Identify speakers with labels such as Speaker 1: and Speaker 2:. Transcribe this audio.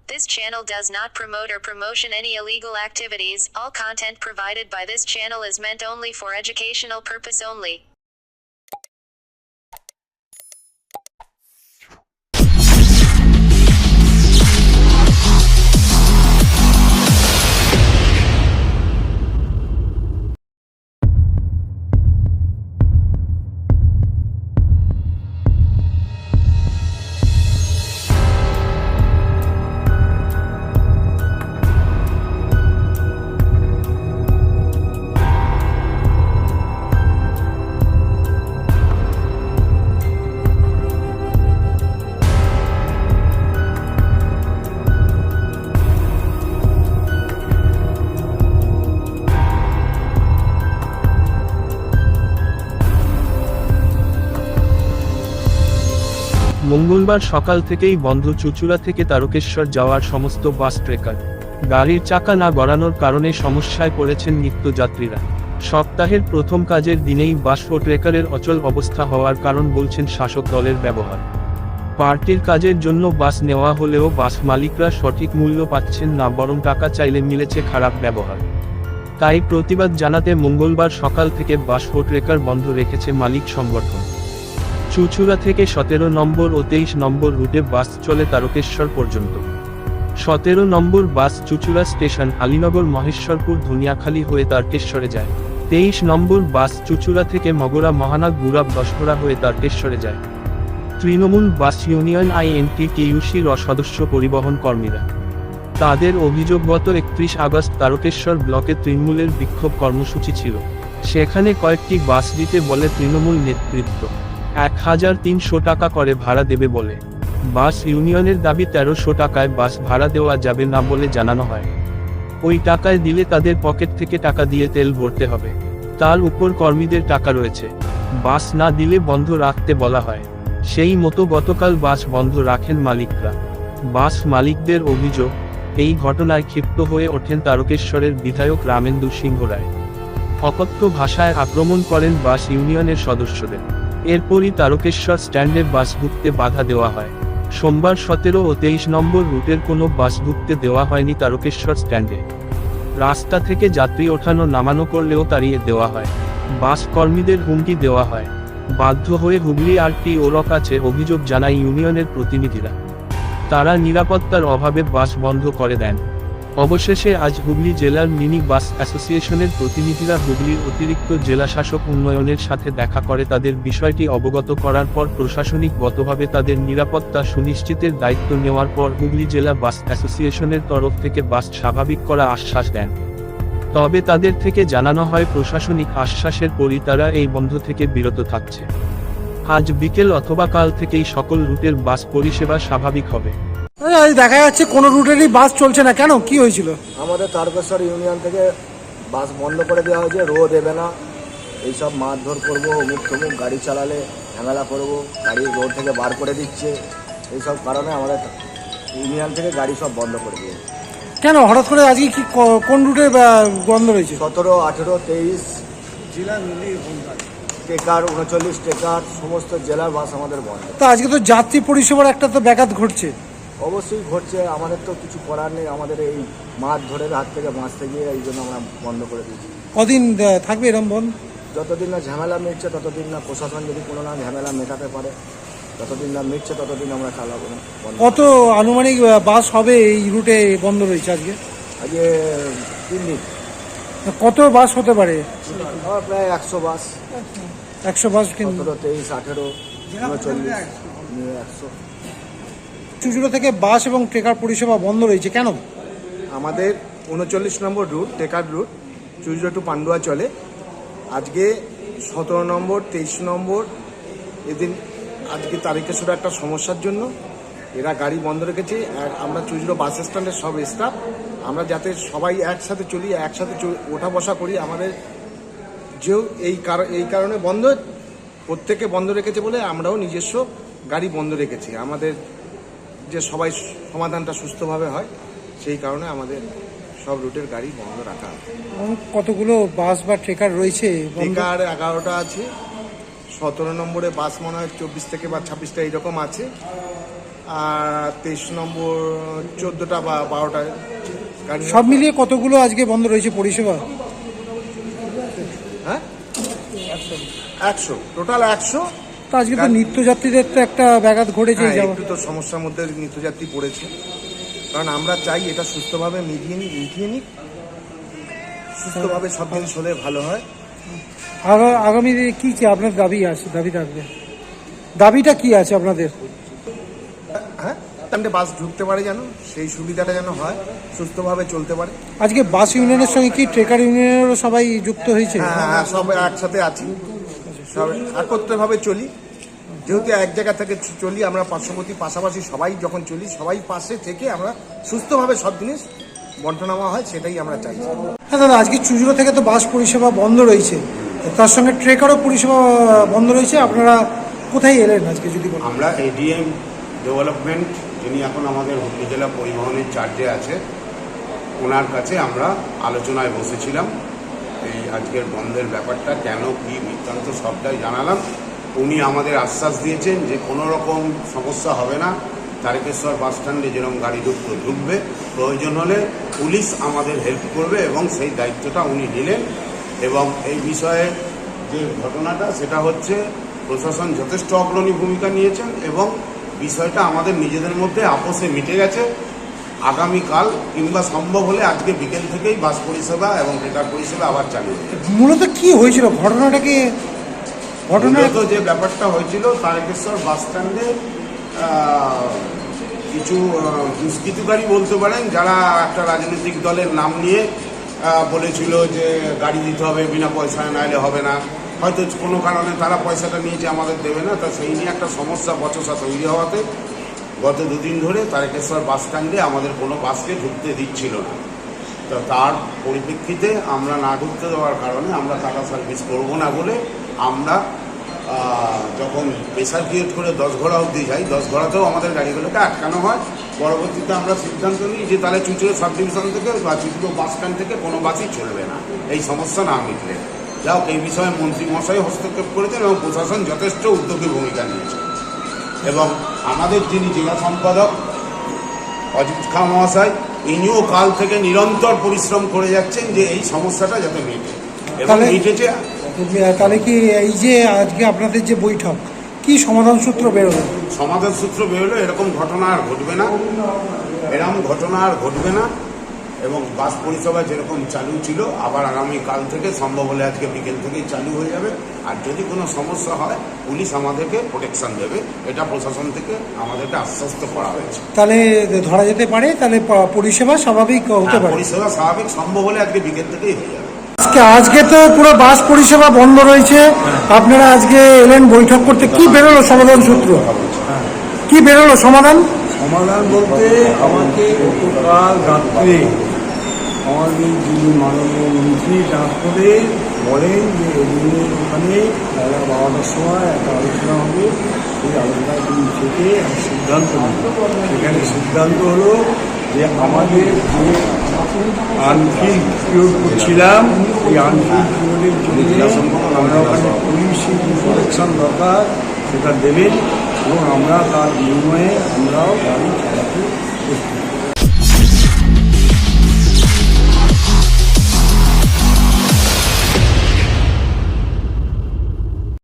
Speaker 1: This channel does not promote or promotion any illegal activities. All content provided by this channel is meant only for educational purpose only.
Speaker 2: মঙ্গলবার সকাল থেকেই বন্ধ চুঁচুড়া থেকে তারকেশ্বর যাওয়ার সমস্ত বাস trekker. গাড়ির চাকা না গড়ানোর কারণে সমস্যায় পড়েছেন নিত্যযাত্রীরা। সপ্তাহের প্রথম কাজের দিনেই বাস ও ট্রেকারের অচল অবস্থা হওয়ার কারণ বলছেন শাসক দলের ব্যবহার। পার্টির কাজের জন্য বাস নেওয়া হলেও বাস মালিকরা সঠিক মূল্য পাচ্ছেন না, বরং টাকা চাইলে মিলেছে খারাপ ব্যবহার। তাই প্রতিবাদ জানাতে মঙ্গলবার সকাল থেকে বাস ও ট্রেকার বন্ধ রেখেছে মালিক সংগঠন। চুঁচুড়া থেকে 17 নম্বর ও 23 নম্বর রুটে বাস চলে তারকেশ্বর পর্যন্ত। 17 নম্বর বাস চুঁচুড়া স্টেশন আলীনগর মহেশ্বরপুর ধনিয়াখালী হয়ে তারকেশ্বরে যায়। 23 নম্বর বাস চুঁচুড়া থেকে মগরা মহানাগ গুড়াব দশহরা হয়ে তারকেশ্বরে যায়। তৃণমূল বাস ইউনিয়ন INTTUC-র সদস্য পরিবহন কর্মীরা। তাদের অভিযোগ, গত 31 আগস্ট তারকেশ্বর ব্লকে তৃণমূলের বিক্ষোভ কর্মসূচি ছিল। সেখানে কয়েকটি বাস দিতে বলে তৃণমূল নেতৃত্ব 1300 টাকা করে ভাড়া দেবে বলে। বাস ইউনিয়নের দাবি 1300 টাকায় বাস ভাড়া দেওয়া যাবে না বলে জানানো হয়। ওই টাকায় দিলে তাদের পকেট থেকে টাকা দিয়ে তেল ভরতে হবে, তার উপর কর্মীদের টাকা রয়েছে। বাস না দিলে বন্ধ রাখতে বলা হয়। সেই মতো গতকাল বাস বন্ধ রাখেন মালিকরা। বাস মালিকদের অভিযোগ, এই ঘটনায় ক্ষিপ্ত হয়ে ওঠেন তারকেশ্বরের বিধায়ক রামেন্দু সিংহ রায়। অকথ্য ভাষায় আক্রমণ করেন বাস ইউনিয়নের সদস্যদের। এরপরই তারকেশ্বর স্ট্যান্ডে বাস ঢুকতে বাধা দেওয়া হয়। সোমবার 17 ও 23 নম্বর রুটের কোনো বাস ঢুকতে দেওয়া হয়নি তারকেশ্বর স্ট্যান্ডে। রাস্তা থেকে যাত্রী ওঠানো নামানো করলেও তাড়িয়ে দেওয়া হয়। বাস কর্মীদের হুমকি দেওয়া হয়। বাধ্য হয়ে হুগলি RTOর কাছে অভিযোগ জানায় ইউনিয়নের প্রতিনিধিরা। তারা নিরাপত্তার অভাবে বাস বন্ধ করে দেন। অবশেষে আজ হুগলি জেলার মিনি বাস অ্যাসোসিয়েশনের প্রতিনিধিরা হুগলির অতিরিক্ত জেলাশাসক উন্নয়নের সাথে দেখা করে তাদের বিষয়টি অবগত করার পর প্রশাসনিকগতভাবে তাদের নিরাপত্তা সুনিশ্চিতের দায়িত্ব নেওয়ার পর হুগলি জেলা বাস অ্যাসোসিয়েশনের তরফ থেকে বাস স্বাভাবিক করা আশ্বাস দেন। তবে তাদের থেকে জানানো হয় প্রশাসনিক আশ্বাসের পরই তারা এই বন্ধ থেকে বিরত থাকছে। আজ বিকেল অথবা কাল থেকেই সকল রুটের বাস পরিষেবা স্বাভাবিক হবে।
Speaker 3: দেখা যাচ্ছে কোনো রুটেরই বাস চলছে না, কেন, কি হয়েছিল?
Speaker 4: আমাদের তারকেশ্বর ইউনিয়ন থেকে বাস বন্ধ করে দেওয়া হয়েছে। দেবে না, এইসব মারধর করবো, অমুক তমুক, গাড়ি চালালে ঝামেলা করবো, গাড়ি রোড থেকে বার করে দিচ্ছে। এইসব কারণে আমাদের ইউনিয়ন থেকে গাড়ি সব বন্ধ করে দিয়েছে।
Speaker 3: কেন হঠাৎ করে আজকে কি কোন রুটে বন্ধ রয়েছে?
Speaker 4: 17, 18, 23 জেলা মিলিয়ে টেকার 39 টেকার সমস্ত জেলার বাস আমাদের বন্ধ।
Speaker 3: তা আজকে তো যাত্রী পরিষেবার একটা তো ব্যাঘাত ঘটছে।
Speaker 4: অবশ্যই ঘটছে, আমাদের তো কিছু করার নেই। আমাদের এই মারধরের হাত থেকে বাঁচতে গিয়ে এই জন্য আমরা বন্ধ করে দিয়েছি।
Speaker 3: কদিন থাকবে এরকম বন্ধ?
Speaker 4: যতদিন না ঝামেলা মিটছে ততদিন না, প্রশাসন যদি কোনো না ঝামেলা মেটাতে পারে যতদিন না মিটছে ততদিন আমরা চালাবো না।
Speaker 3: কত আনুমানিক বাস হবে এই রুটে বন্ধ রয়েছে আজকে?
Speaker 4: আজকে 3 দিন।
Speaker 3: কত বাস হতে পারে?
Speaker 4: প্রায় 100 বাস।
Speaker 3: 100 বাস?
Speaker 4: 17, 23, 18, 39 নিয়ে 100।
Speaker 3: চুঁচুড়া থেকে বাস এবং ট্রেকার পরিষেবা বন্ধ রয়েছে কেন?
Speaker 5: আমাদের 39 নম্বর রুট টেকার রুট চুঁচুড়া টু পান্ডুয়া চলে। আজকে 17 নম্বর 23 নম্বর এদিন আজকে তারকেশ্বরে একটা সমস্যার জন্য এরা গাড়ি বন্ধ রেখেছে। আর আমরা চুঁচুড়া বাস স্ট্যান্ডের সব স্টাফ আমরা যাতে সবাই একসাথে চলি, একসাথে ওঠা বসা করি। আমাদের যেও এই কারণে বন্ধ, প্রত্যেকে বন্ধ রেখেছে বলে আমরাও নিজস্ব গাড়ি বন্ধ রেখেছি। আমাদের যে সবাই সমাধানটা সুস্থভাবে হয় সেই কারণে আমাদের সব রুটের গাড়ি বন্ধ রাখা আছে।
Speaker 3: কতগুলো বাস বা ট্রেকার রয়েছে?
Speaker 5: ট্রেকার 11টা আছে। 17 নম্বরে বাস মনে হয় 24 থেকে বা 26টা এইরকম আছে। আর 23 নম্বর 14টা বা 12টায় গাড়ি।
Speaker 3: সব মিলিয়ে কতগুলো আজকে বন্ধ রয়েছে পরিষেবা?
Speaker 5: হ্যাঁ 100, টোটাল 100।
Speaker 3: তো আজকে তো নিত্যযাত্রীদের তো একটা ব্যাঘাত ঘটেছে
Speaker 5: হ্যাঁ,
Speaker 3: যাওয়া।
Speaker 5: একটু তো সমস্যার মধ্যে নিত্যযাত্রী পড়েছে, কারণ আমরা চাই এটা সুস্থভাবে মিটিয়ে নিক, সুস্থভাবে সব জিনিস হলে ভালো হয়।
Speaker 3: আগামী দিনে কি চাই আপনার দাবি আছে, দাবি থাকবে, দাবিটা কি আছে আপনাদের?
Speaker 5: হ্যাঁ, টাইমে বাস ঢুকতে পারে যেন, সেই সুবিধাটা যেন হয়, সুস্থভাবে চলতে পারে।
Speaker 3: আজকে বাস ইউনিয়নের সঙ্গে কি ট্রেকার ইউনিয়নেরও সবাই যুক্ত হয়েছে?
Speaker 5: হ্যাঁ, সব একসাথে আছি, সব একত্রভাবে চলি, যেহেতু এক জায়গা থেকে চলি আমরা, পাশাপাশি সবাই যখন চলি, সবাই পাশে থেকে আমরা সুস্থভাবে সব জিনিস বন্টনামা হয়, সেটাই আমরা চাই।
Speaker 3: হ্যাঁ দাদা, আজকে চুচুড়া থেকে তো বাস পরিষেবা বন্ধ রয়েছে, তার সঙ্গে ট্রেকারও পরিষেবা বন্ধ রয়েছে, আপনারা কোথায় এলেন আজকে যদি বলেন?
Speaker 6: আমরা এডিএম ডেভেলপমেন্ট, যিনি এখন আমাদের হুগলি জেলা পরিবহনের চার্জে আছে, ওনার কাছে আমরা আলোচনায় বসেছিলাম। এই আজকের বন্ধের ব্যাপারটা কেন, কি বৃত্তান্ত সবটাই জানালাম। উনি আমাদের আশ্বাস দিয়েছেন যে কোনো রকম সমস্যা হবে না, তারকেশ্বর বাস স্ট্যান্ডে যেরকম গাড়ি ঢুকবে, প্রয়োজন হলে পুলিশ আমাদের হেল্প করবে, এবং সেই দায়িত্বটা উনি নিলেন। এবং এই বিষয়ে যে ঘটনাটা, সেটা হচ্ছে প্রশাসন যথেষ্ট অগ্রণী ভূমিকা নিয়েছেন, এবং বিষয়টা আমাদের নিজেদের মধ্যে আপোষে মিটে গেছে। আগামীকাল কিংবা সম্ভব হলে আজকে বিকেল থেকেই বাস পরিষেবা এবং ট্রেকার পরিষেবা আবার চালু হবে।
Speaker 3: মূলত কি হয়েছিল ঘটনাটাকে?
Speaker 6: মূলত যে ব্যাপারটা হয়েছিল, তারকেশ্বর বাস স্ট্যান্ডে কিছু দুষ্কৃতকারী বলতে পারেন, যারা একটা রাজনৈতিক দলের নাম নিয়ে বলেছিল যে গাড়ি দিতে হবে, বিনা পয়সায় নাইলে হবে না, হয়তো কোনো কারণে তারা পয়সাটা নিয়েছে, আমাদের দেবে না, তা সেই নিয়ে একটা সমস্যা বচসা তৈরি হওয়াতে গত দুদিন ধরে তারকেশ্বর বাস স্ট্যান্ডে আমাদের কোনো বাসকে ঢুকতে দিচ্ছিল না। তো তার পরিপ্রেক্ষিতে আমরা না ঢুকতে দেওয়ার কারণে আমরা টাটা সার্ভিস করব না বলে আমরা যখন প্রেসার ক্রিয়েট করে 10 ঘোড়া অবধি যাই, 10 ঘোড়াতেও আমাদের গাড়িগুলোকে আটকানো হয়। পরবর্তীতে আমরা সিদ্ধান্ত নিই যে তাহলে চুঁচুড়ো সাব ডিভিশন থেকে বা চুঁচুড়ো বাস স্ট্যান্ড থেকে কোনো বাসই চলবে না, এই সমস্যা না মিটলে। যাও, এই বিষয়ে মন্ত্রী মশাই হস্তক্ষেপ করেছেন এবং প্রশাসন যথেষ্ট উদ্যোগী ভূমিকা নিয়েছে। এবং আমাদের যিনি জেলা সম্পাদক অজিত খা মহাশয়, ইনিও কাল থেকে নিরন্তর পরিশ্রম করে যাচ্ছেন যে এই সমস্যাটা যাতে মেটে, এবং মিটেছে।
Speaker 3: তাহলে কি এই যে আজকে আপনাদের যে বৈঠক, কি সমাধান সূত্র বেরোলো?
Speaker 6: সমাধান সূত্র বেরোলো এরকম ঘটনা আর ঘটবে না, এবং বাস পরিষেবা যেরকম চালু ছিল আবার আগামীকাল থেকে সম্ভব হলে আজকে বিকেল থেকেই চালু হয়ে যাবে। আর যদি কোনো সমস্যা হয়, পুলিশ আমাদেরকে প্রোটেকশন দেবে, এটা প্রশাসন থেকে আমাদেরকে আশ্বস্ত করা হয়েছে।
Speaker 3: তাহলে ধরা যেতে পারে, তাহলে পরিষেবা স্বাভাবিক হতে পারে?
Speaker 6: পরিষেবা স্বাভাবিক সম্ভব হলে আজকে বিকেল থেকেই হয়ে যাবে।
Speaker 3: আজকে তো পুরো বাস পরিষেবা বন্ধ রয়েছে, আপনারা আজকে এলেন বৈঠক করতে, কি বেরোলো সমাধান সূত্র? কি বেরোলো সমাধান?
Speaker 7: সমাধান বলতে আমাকে গতকাল রাত্রে আমাদের যিনি মাননীয় মন্ত্রী ডাক করে বলেন যে এদিনের ওখানে বেলা 12টার সময় একটা আলোচনা হবে, সেই আলোচনায় তিনি থেকে সিদ্ধান্ত নেব। সেখানে সিদ্ধান্ত হলো যে আমাদের যে আনফিল্ড পিরিয়ড করছিলাম, এই আনফিল্ড পিরিয়ডের জন্য আমরা ওখানে পুলিশের যে প্রোটেকশন দরকার সেটা দেবেন, এবং আমরা তার বিনিময়ে আমরাও গাড়ি চালাতে প্রস্তুত।